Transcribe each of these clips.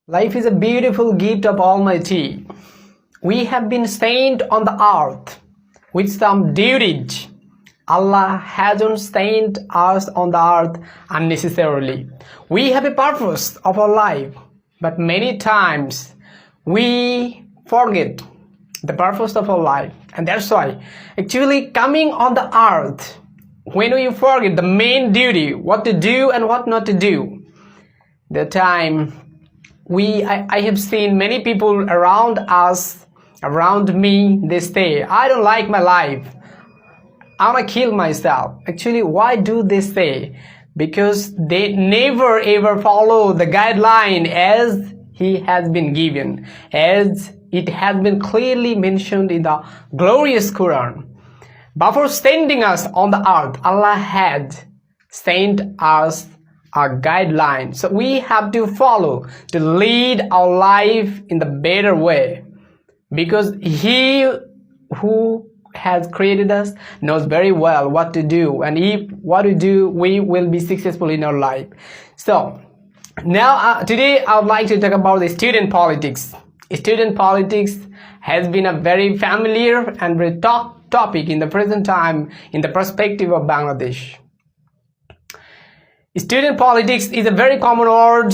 Life is a beautiful gift of Almighty. We have been stained on the earth with some duties. Allah hasn't stained us on the earth unnecessarily. We have a purpose of our life, but many times we forget the purpose of our life, and that's why actually coming on the earth, when we forget the main duty, what to do and what not to do, the time I have seen many people around us, around me, they say, I don't like my life, I want to kill myself. Actually, why do they say? Because they never ever follow the guideline as he has been given, as it has been clearly mentioned in the glorious Quran. Before sending us on the earth, Allah had sent us a guideline. So we have to follow to lead our life in the better way, because He who has created us knows very well what to do, and if what we do, we will be successful in our life. So now today I would like to talk about the student politics. Student politics has been a very familiar and very top topic in the present time in the perspective of Bangladesh. Student politics is a very common word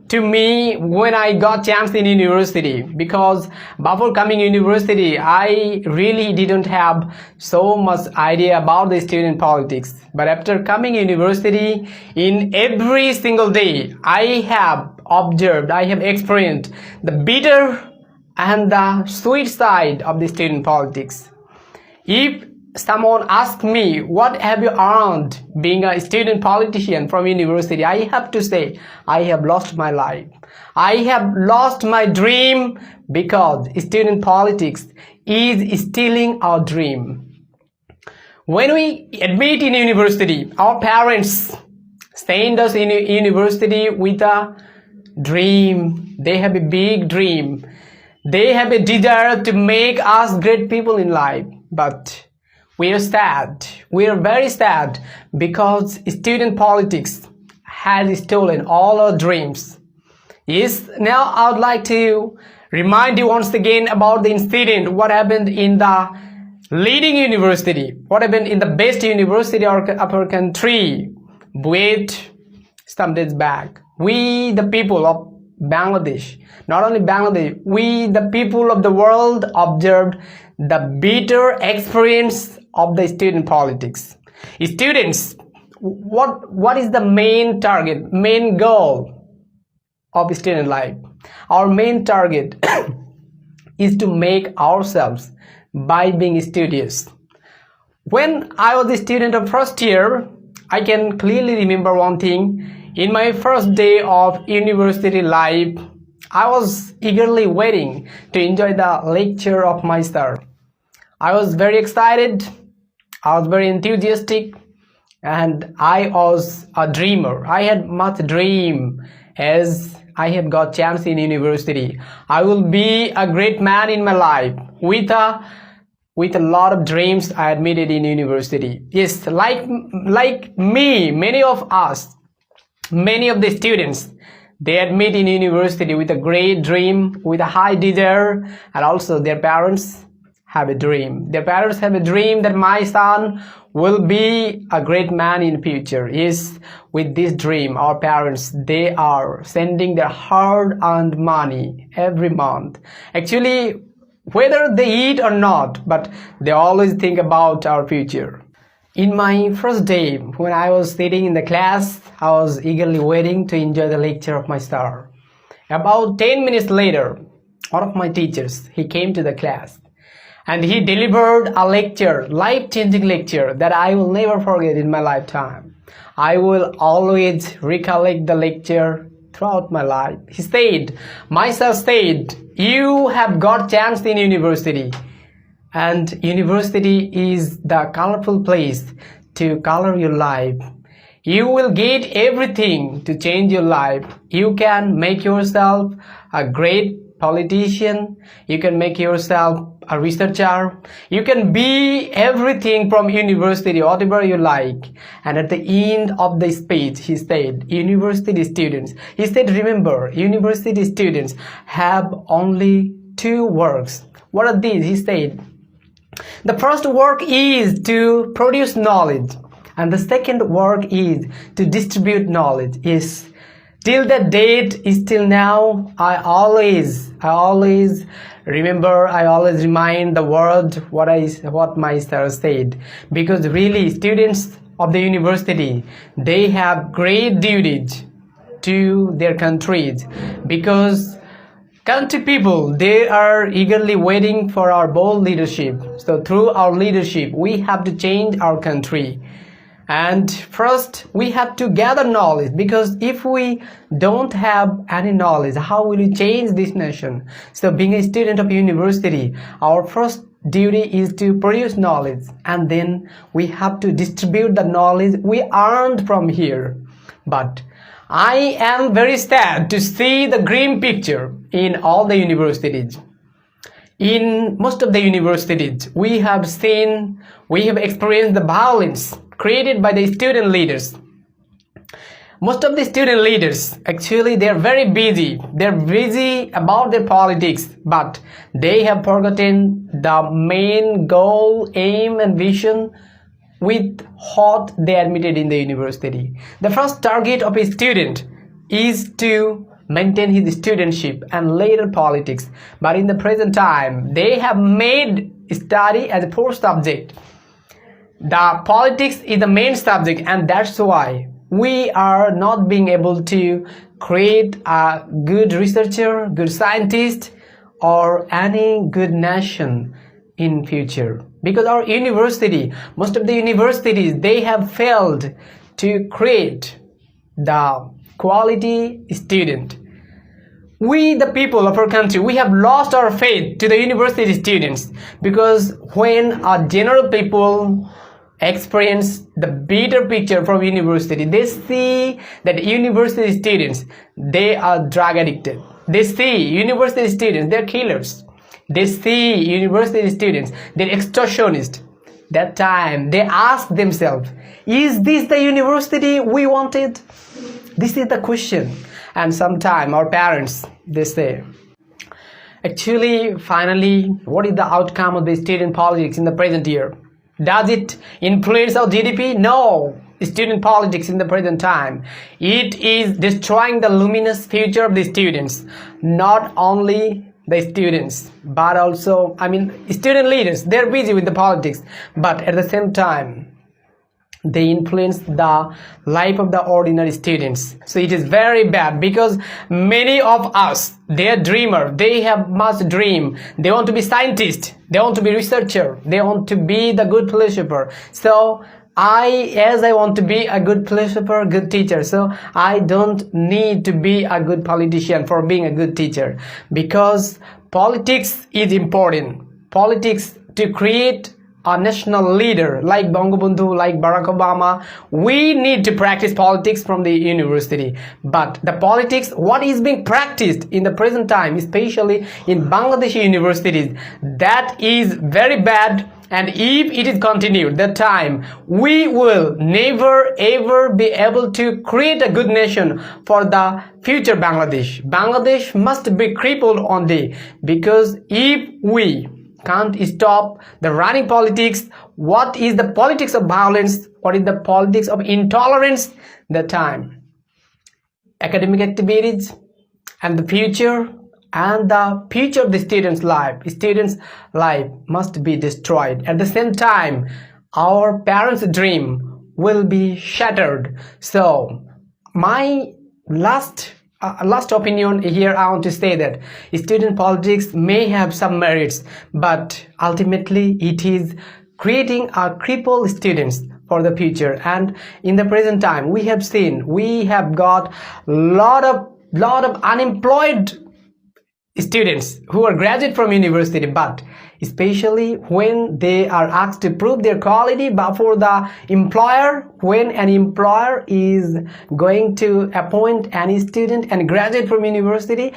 to me when I got chance in university, because before coming university I really didn't have so much idea about the student politics. But after coming university, in every single day I have observed, I have experienced the bitter and the sweet side of the student politics. If someone asks me, what have you earned being a student politician from university, I have to say, I have lost my life. I have lost my dream, because student politics is stealing our dream. When we admit in university, our parents send us in university with a dream. They have a big dream. They have a desire to make us great people in life. But we are sad. We are very sad, because student politics has stolen all our dreams. Yes, now I would like to remind you once again about the incident, what happened in the leading university, what happened in the best university of our country with some days back. We, the people of Bangladesh, not only Bangladesh, we, the people of the world, observed the bitter experience of the student politics. Students, what is the main target, main goal of student life? Our main target is to make ourselves by being studious. When I was a student of first year, I can clearly remember one thing. In my first day of university life, I was eagerly waiting to enjoy the lecture of my sir. I was very excited, I was very enthusiastic, and I was a dreamer. I had much dream as I had got chance in university. I will be a great man in my life with a lot of dreams I admitted in university. Yes, like me, many of us, many of the students, they admit in university with a great dream, with a high desire, and also their parents have a dream. Their parents have a dream that my son will be a great man in future. Yes, with this dream, our parents, they are sending their hard-earned money every month. Actually, whether they eat or not, but they always think about our future. In my first day, when I was sitting in the class, I was eagerly waiting to enjoy the lecture of my sir. About 10 minutes later, one of my teachers, he came to the class, and he delivered a lecture, life-changing lecture that I will never forget in my lifetime. I will always recollect the lecture throughout my life. He said, my sir said, you have got chance in university, and university is the colorful place to color your life. You will get everything to change your life. You can make yourself a great politician. You can make yourself a researcher. You can be everything from university, whatever you like. And at the end of the speech, he said, university students, he said, remember, university students have only two works. What are these? He said, the first work is to produce knowledge, and the second work is to distribute knowledge. Yes, till that date, is till now, I always remember, I always remind the word what my sir said, because really students of the university, they have great duties to their countries, because country people, they are eagerly waiting for our bold leadership. So through our leadership, we have to change our country. And first, we have to gather knowledge, because if we don't have any knowledge, how will we change this nation? So being a student of university, our first duty is to produce knowledge, and then we have to distribute the knowledge we earned from here. But I am very sad to see the grim picture in all the universities. In most of the universities, we have experienced the violence created by the student leaders. Most of the student leaders, actually, they are very busy. They are busy about their politics, but they have forgotten the main goal, aim, and vision with what they admitted in the university. The first target of a student is to maintain his studentship and later politics. But in the present time, they have made study as a fourth subject. The politics is the main subject, and that's why we are not being able to create a good researcher, good scientist, or any good nation in future. Because our university, most of the universities, they have failed to create the quality student. We, the people of our country, we have lost our faith to the university students, because when our general people experience the bitter picture from university, they see that university students, they are drug addicted. They see university students, they're killers. They see university students, they're extortionists. That time they ask themselves, is this the university we wanted? This is the question. And sometimes our parents, they say, actually, finally, what is the outcome of the student politics in the present year? Does it influence our GDP? No. Student politics in the present time, it is destroying the luminous future of the students. Not only the students, but also, student leaders, they're busy with the politics, but at the same time, they influence the life of the ordinary students. So it is very bad, because many of us, they are dreamers, they have much dream, they want to be scientists, they want to be researcher, they want to be the good philosopher. So as I want to be a good philosopher, good teacher, so I don't need to be a good politician for being a good teacher, because politics is important. Politics, to create a national leader like Bangabandhu, like Barack Obama, we need to practice politics from the university. But the politics, what is being practiced in the present time, especially in Bangladesh universities, that is very bad. And if it is continued, that time, we will never ever be able to create a good nation for the future Bangladesh. Bangladesh must be crippled on day, because if we can't stop the running politics, what is the politics of violence, what is the politics of intolerance, the time academic activities and the future of the students' life must be destroyed. At the same time, our parents' dream will be shattered. So my last opinion here, I want to say that student politics may have some merits, but ultimately it is creating a crippled students for the future. And in the present time, we have got lot of unemployed students who are graduate from university, but especially when they are asked to prove their quality before the employer. When an employer is going to appoint any student and graduate from university,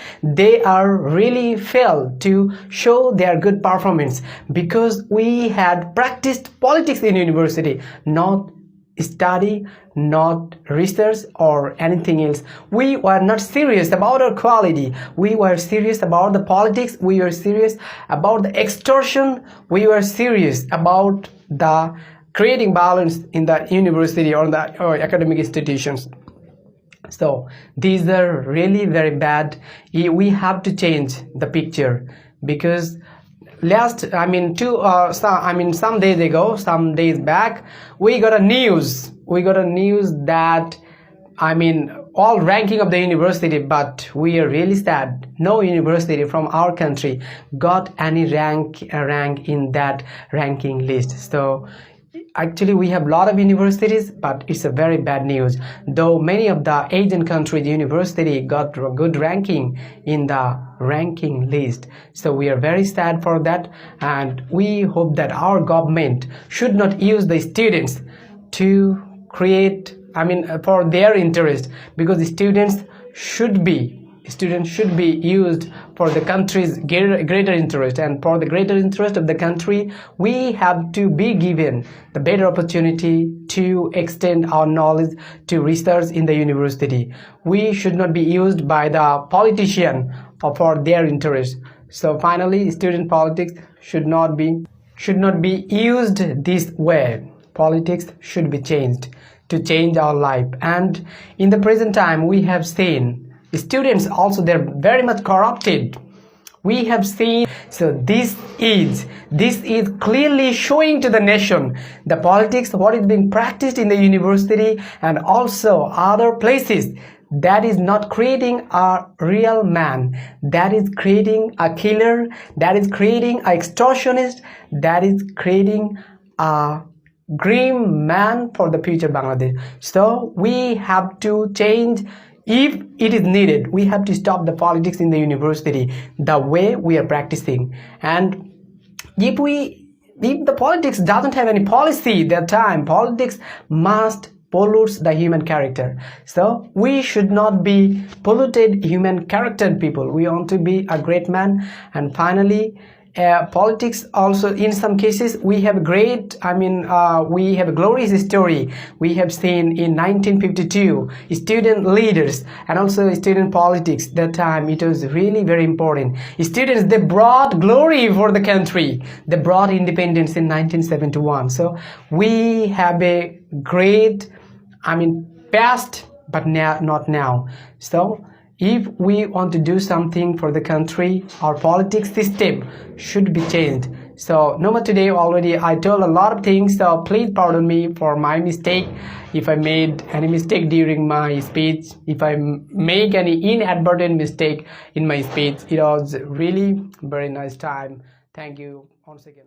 they are really failed to show their good performance, because we had practiced politics in university, not study, not research or anything else. We were not serious about our quality. We were serious about the politics. We were serious about the extortion. We were serious about the creating balance in the university or the academic institutions. So these are really very bad. We have to change the picture, because some days back, we got a news that, all ranking of the university, but we are really sad, no university from our country got any rank in that ranking list. So actually we have a lot of universities, but it's a very bad news, though many of the Asian countries university got good ranking in the ranking list. So we are very sad for that, and we hope that our government should not use the students to create, for their interest, because the students should be used for the country's greater interest, and for the greater interest of the country, we have to be given the better opportunity to extend our knowledge, to research in the university. We should not be used by the politician for their interest. So finally, student politics should not be used this way. Politics should be changed to change our life. And in the present time, we have seen students also, they're very much corrupted. We have seen. So this is clearly showing to the nation the politics, what is being practiced in the university and also other places, that is not creating a real man, that is creating a killer, that is creating an extortionist, that is creating a grim man for the future Bangladesh. So we have to change. If it is needed, we have to stop the politics in the university, the way we are practicing. And if the politics doesn't have any policy, that time politics must pollute the human character. So we should not be polluted human character people. We want to be a great man. And finally, politics also, in some cases, we have we have a glorious story. We have seen in 1952 student leaders and also student politics. That time it was really very important. Students, they brought glory for the country. They brought independence in 1971. So we have a great past, but not now. So if we want to do something for the country, our politics system should be changed. So no more today, already I told a lot of things, so please pardon me for my mistake. If I made any mistake during my speech, if I make any inadvertent mistake in my speech, it was really very nice time. Thank you once again.